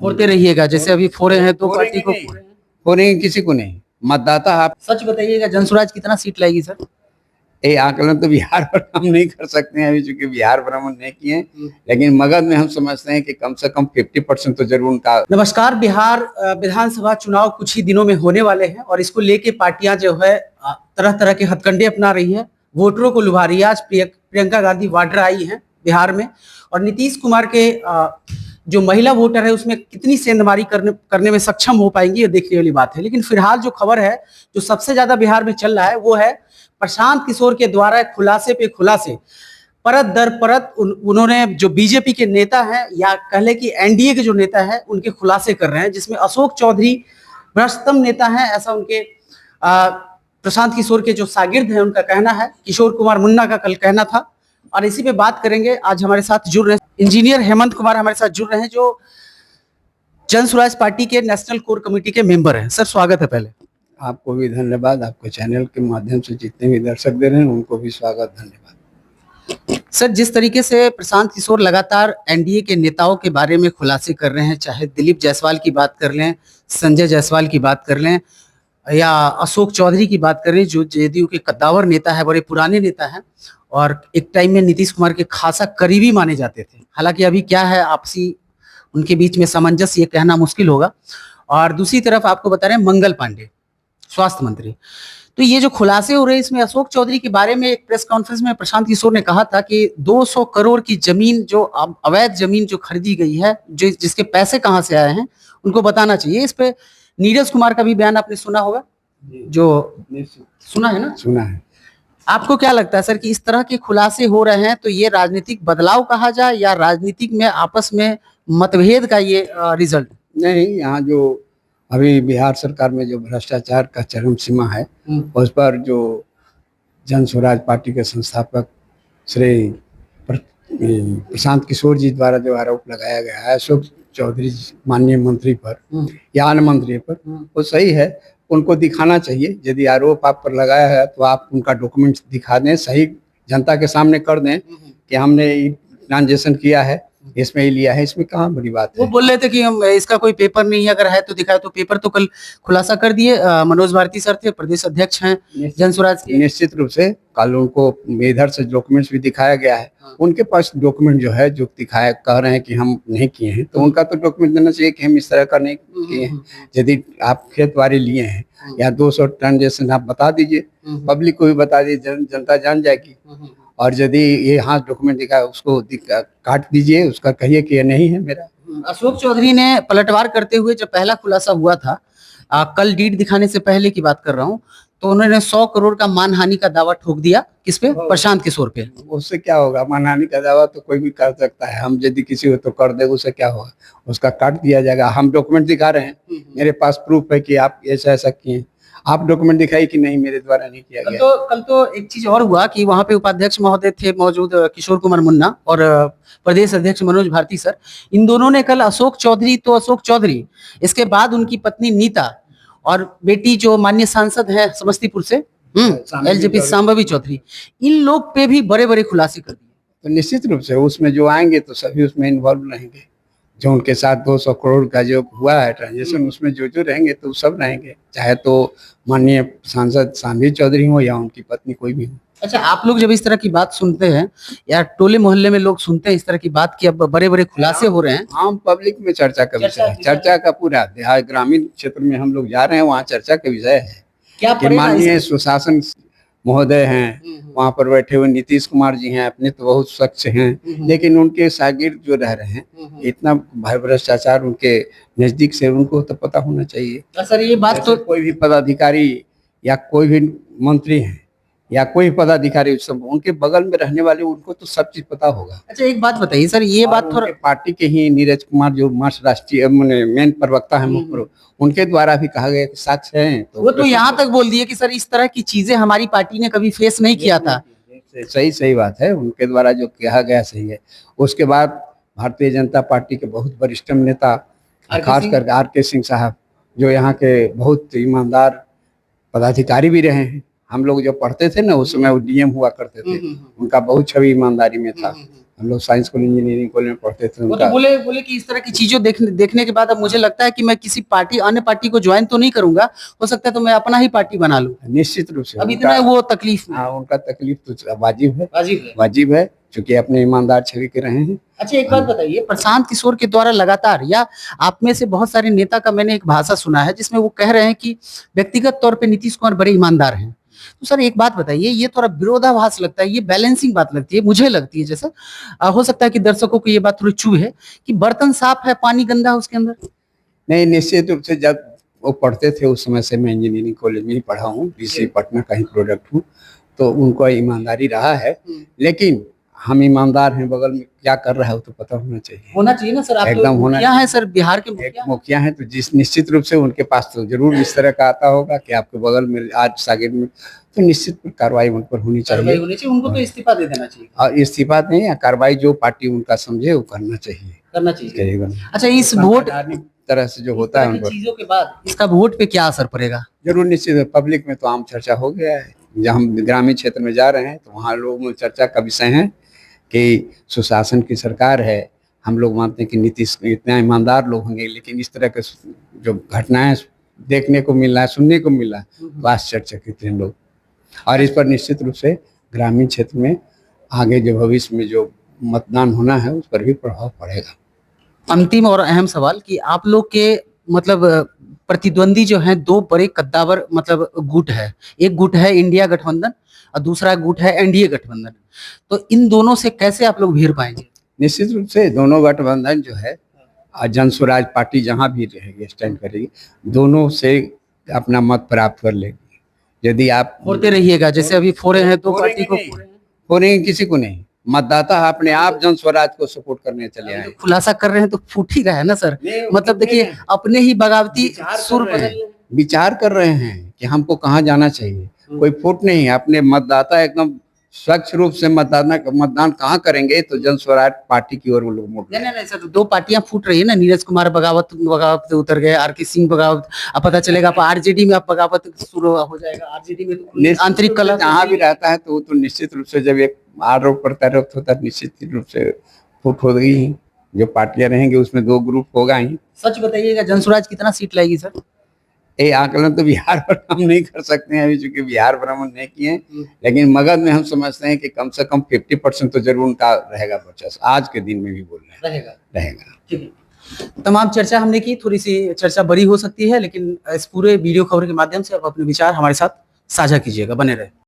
फोड़ते रहिएगा, जैसे अभी फोड़े हैं तो पार्टी को फोड़ेंगे किसी को नहीं। मतदाता आप सच बताइएगा, जनसुराज कितना सीट लाएगी सर? ये आकलन तो बिहार पर हम नहीं कर सकते हैं अभी, चूंकि बिहार भ्रमण नहीं किए हैं, लेकिन मगध में हम समझते हैं कि कम से कम 50% तो जरूर उनका। नमस्कार। बिहार विधानसभा चुनाव कुछ ही दिनों में होने वाले हैं और इसको लेके पार्टियां जो है तरह तरह के हथकंडे अपना रही है, वोटरों को लुभा रही है। आज प्रियंका गांधी वाड्रा आई हैं बिहार में और नीतीश कुमार के जो महिला वोटर है उसमें कितनी सेंधमारी करने में सक्षम हो पाएंगी, ये देखने वाली बात है। लेकिन फिलहाल जो खबर है जो सबसे ज्यादा बिहार में चल रहा है वो है प्रशांत किशोर के द्वारा खुलासे पे खुलासे, परत दर परत उन्होंने जो बीजेपी के नेता हैं या कह लें कि एनडीए के जो नेता हैं उनके खुलासे कर रहे हैं, जिसमें अशोक चौधरी भ्रष्टतम नेता हैं, ऐसा उनके प्रशांत किशोर के जो शागिर्द हैं उनका कहना है। किशोर कुमार मुन्ना का कल कहना था और इसी पे बात करेंगे। आज हमारे साथ जुड़ रहे इंजीनियर हेमंत कुमार हमारे साथ जुड़ रहे हैं, जो जन स्वराज पार्टी के नेशनल कोर कमेटी के मेंबर हैं। सर स्वागत है। पहले आपको भी धन्यवाद, आपको चैनल के माध्यम से जितने भी दर्शक दे रहे हैं उनको भी स्वागत, धन्यवाद। सर, जिस तरीके से प्रशांत किशोर लगातार एनडीए के नेताओं के बारे में खुलासे कर रहे हैं, चाहे दिलीप जायसवाल की बात कर लें, संजय जायसवाल की बात कर लें या अशोक चौधरी की बात करें जो जेडीयू के कद्दावर नेता है, बड़े पुराने नेता हैं और एक टाइम में नीतीश कुमार के खासा करीबी माने जाते थे। हालांकि अभी क्या है, आपसी उनके बीच में सामंजस्य ये कहना मुश्किल होगा। और दूसरी तरफ आपको बता रहे हैं मंगल पांडे, स्वास्थ्य मंत्री। तो ये जो खुलासे हो रहे हैं इसमें अशोक चौधरी के बारे में एक प्रेस कॉन्फ्रेंस में प्रशांत किशोर ने कहा था कि 200 करोड़ की जमीन जो अवैध जमीन जो खरीदी गई है, जो जिसके पैसे कहां से आए हैं उनको बताना चाहिए। इस पे नीरज कुमार का भी बयान आपने सुना होगा, जो सुना है ना? सुना है। आपको क्या लगता है सर कि इस तरह के खुलासे हो रहे हैं तो ये राजनीतिक बदलाव कहा जाए या राजनीतिक में आपस में मतभेद का ये रिजल्ट? नहीं, यहाँ जो अभी बिहार सरकार में जो भ्रष्टाचार का चरम सीमा है उस पर जो जन स्वराज पार्टी के संस्थापक श्री प्रशांत किशोर जी द्वारा जो आरोप लगाया गया है अशोक चौधरी माननीय मंत्री पर या अन्य मंत्री पर, वो सही है। उनको दिखाना चाहिए। यदि आरोप आप पर लगाया है तो आप उनका डॉक्यूमेंट्स दिखा दें, सही जनता के सामने कर दें कि हमने ट्रांजेक्शन किया है, इसमें ही लिया है, इसमें कहाँ बड़ी बात है। वो बोल रहे थे कि हम इसका कोई पेपर नहीं है, अगर है तो दिखाए। तो पेपर तो कल खुलासा कर दिए। मनोज भारती सर थे, प्रदेश अध्यक्ष हैं जन स्वराज के। निश्चित रूप से कल उनको इधर से डॉक्यूमेंट्स भी दिखाया गया है। उनके पास डॉक्यूमेंट जो है जो दिखाया कह रहे हैं कि हम नहीं किए हैं, तो उनका तो डॉक्यूमेंट देना चाहिए कि हम इस तरह का नहीं किए हैं। यदि आप खेत बाड़ी लिए हैं या 200 ट्रांजेक्शन आप बता दीजिए, पब्लिक को भी बता दीजिए, जनता जान जाएगी। और यदि ये हाथ डॉक्यूमेंट दिखा उसको काट दीजिए, उसका कहिए कि ये नहीं है मेरा। अशोक चौधरी ने पलटवार करते हुए जब पहला खुलासा हुआ था, कल डीड दिखाने से पहले की बात कर रहा हूँ, तो उन्होंने 100 करोड़ का मानहानि का दावा ठोक दिया। किस पे? प्रशांत किशोर पे। उससे क्या होगा? मानहानि का दावा तो कोई भी कर सकता है। हम यदि किसी को तो कर दे, उससे क्या होगा? उसका काट दिया जाएगा। हम डॉक्यूमेंट दिखा रहे हैं, मेरे पास प्रूफ है कि आप ऐसा ऐसा किए। आप डॉक्यूमेंट दिखाई कि नहीं मेरे द्वारा नहीं किया गया। कल तो एक चीज और हुआ कि वहां पे उपाध्यक्ष महोदय थे मौजूद, किशोर कुमार मुन्ना और प्रदेश अध्यक्ष मनोज भारती सर। इन दोनों ने कल अशोक चौधरी, इसके बाद उनकी पत्नी नीता और बेटी जो माननीय सांसद है समस्तीपुर से एलजेपी शांभवी चौधरी, इन लोग पे भी बड़े बड़े खुलासे कर दिए। तो निश्चित रूप से उसमें जो आएंगे तो सभी उसमें इन्वॉल्व रहेंगे। जो उनके साथ 200 करोड़ का जो हुआ है ट्रांजेक्शन, उसमें जो रहेंगे तो सब रहेंगे, चाहे तो माननीय सांसद शांभवी चौधरी हो या उनकी पत्नी कोई भी हो। अच्छा, आप लोग जब इस तरह की बात सुनते हैं या टोले मोहल्ले में लोग सुनते हैं इस तरह की बात कि अब बड़े बड़े खुलासे हो रहे हैं, आम पब्लिक में चर्चा का विषय है। चर्चा का पूरा देहात ग्रामीण क्षेत्र में हम लोग जा रहे हैं, वहाँ चर्चा का विषय है। क्या माननीय सुशासन महोदय हैं, वहाँ पर बैठे हुए नीतीश कुमार जी हैं, अपने तो बहुत स्वच्छ हैं, लेकिन उनके शागिर्द जो रह रहे हैं, इतना भ्रष्टाचार उनके नजदीक से उनको तो पता होना चाहिए। सर ये बात तो कोई भी पदाधिकारी या कोई भी मंत्री हैं या कोई पदाधिकारी, सब उनके बगल में रहने वाले, उनको तो सब चीज पता होगा। अच्छा, एक बात बताइए सर, ये बात थोड़ा पार्टी के ही नीरज कुमार जो राष्ट्रीय मेन प्रवक्ता है, मुख्य उनके द्वारा भी कहा गया कि साक्ष्य हैं, तो वो तो यहाँ तक बोल दिए कि सर इस तरह की चीजें हमारी पार्टी ने कभी फेस नहीं किया था। सही बात है, उनके द्वारा जो कहा गया सही है। उसके बाद भारतीय जनता पार्टी के बहुत वरिष्ठ नेता, खासकर आर.के. सिंह साहब, जो यहाँ के बहुत ईमानदार पदाधिकारी भी रहे हैं। हम लोग जब पढ़ते थे ना, उस समय वो डीएम हुआ करते थे, उनका बहुत छवि ईमानदारी में था। हम लोग साइंस कॉलेज इंजीनियरिंग कॉलेज में पढ़ते थे। वो उनका तो बोले कि इस तरह की चीजों देखने के बाद अब मुझे लगता है कि मैं किसी अन्य पार्टी को ज्वाइन तो नहीं करूंगा, हो सकता है तो मैं अपना ही पार्टी बना लूं। निश्चित रूप से अब इतना वो तकलीफ में हाँ, उनका तकलीफ तो वाजिब है, वाजिब है। वाजिब है, क्योंकि अपने ईमानदार छवि के रहे हैं। अच्छा, एक बात बताइए, प्रशांत किशोर के द्वारा लगातार या आप में से बहुत सारे नेता का मैंने एक भाषा सुना है जिसमें वो कह रहे हैं कि व्यक्तिगत तौर पे नीतीश कुमार बड़े ईमानदार हैं। तो सर एक बात बताइए, ये थोड़ा विरोधाभास लगता है, ये बैलेंसिंग बात लगती है, मुझे लगती है जैसा हो सकता है कि दर्शकों को ये बात थोड़ी चुभ है कि बर्तन साफ है पानी गंदा है उसके अंदर। नहीं, निश्चित रूप से जब वो पढ़ते थे उस समय से मैं इंजीनियरिंग कॉलेज में ही पढ़ा हूँ, बीसी पटना का ही प्रोडक्ट हूँ, तो उनको ईमानदारी रहा है। लेकिन हम ईमानदार हैं, बगल में क्या कर रहा है वो तो पता होना चाहिए ना सर। आप एकदम तो होना मुखिया हैं सर, बिहार के एक मुखिया। मुखिया है तो जिस निश्चित रूप से उनके पास तो जरूर इस तरह का आता होगा कि आपके बगल में आज शागिर्द में, तो निश्चित कार्रवाई उन पर होनी चाहिए। उनको तो इस्तीफा दे देना चाहिए। और इस्तीफा नहीं, कार्रवाई जो पार्टी उनका समझे वो करना चाहिए। अच्छा, इस वोट तरह से जो होता है उन पर चीजों के बाद इसका वोट पे क्या असर पड़ेगा? जरूर निश्चित। पब्लिक में तो आम चर्चा हो गया है, जब हम ग्रामीण क्षेत्र में जा रहे हैं तो वहाँ लोगों में चर्चा का विषय है कि सुशासन की सरकार है। हम लोग मानते हैं कि नीतीश इतना ईमानदार लोग होंगे, लेकिन इस तरह के जो घटनाएं देखने को मिल रहा है, सुनने को मिल रहा है, तो आश्चर्यचकित हैं लोग। और इस पर निश्चित रूप से ग्रामीण क्षेत्र में आगे जो भविष्य में जो मतदान होना है उस पर भी प्रभाव पड़ेगा। अंतिम और अहम सवाल कि आप लोग के मतलब प्रतिद्वंदी जो हैं, दो बड़े कद्दावर मतलब गुट है, एक गुट है इंडिया गठबंधन और दूसरा गुट है एनडीए गठबंधन, तो इन दोनों से कैसे आप लोग भिड़ पाएंगे? निश्चित रूप से दोनों गठबंधन जो है, जन स्वराज पार्टी जहाँ भी रहेगी स्टैंड करेगी, दोनों से अपना मत प्राप्त कर लेगी। यदि आप फोड़ते रहिएगा, जैसे अभी फोड़े हैं दो पार्टी को, फोड़ेंगे किसी को नहीं, मतदाता अपने आप जन स्वराज को सपोर्ट करने चले आए। खुलासा कर रहे हैं तो फूट ही रहा है ना सर। मतलब देखिए, अपने ही बगावती सुर बदल विचार कर रहे हैं कि हमको कहाँ जाना चाहिए, कोई फूट नहीं। अपने मतदाता एकदम स्वच्छ रूप से मतदान कहाँ करेंगे, तो जन स्वराज पार्टी की ओर वो लोग मुड़। नहीं सर, दो पार्टियां फूट रही है ना, नीरज कुमार बगावत से उतर गए, आर के सिंह बगावत, अब पता चलेगा आप आरजेडी में आप बगावत शुरू हो जाएगा। आरजेडी में तो आंतरिक कलह जहाँ भी रहता है तो वो तो निश्चित रूप से जब एक आरोप प्रत्यारोप होता है, निश्चित रूप से फूट हो गई ही। जो पार्टियां रहेंगी उसमें दो ग्रुप होगा ही। सच बताइएगा, जनसुराज कितना सीट लाएगी सर? ये आकलन तो बिहार पर हम नहीं कर सकते हैं अभी, चूंकि बिहार भ्रमण नहीं किए हैं, लेकिन मगध में हम समझते हैं कि कम से कम 50% तो जरूर उनका रहेगा वर्चस्व। आज के दिन में भी बोल रहे हैं रहेगा। ठीक है, तमाम चर्चा हमने की, थोड़ी सी चर्चा बड़ी हो सकती है, लेकिन इस पूरे वीडियो खबर के माध्यम से आप अपने विचार हमारे साथ साझा कीजिएगा, बने रहे।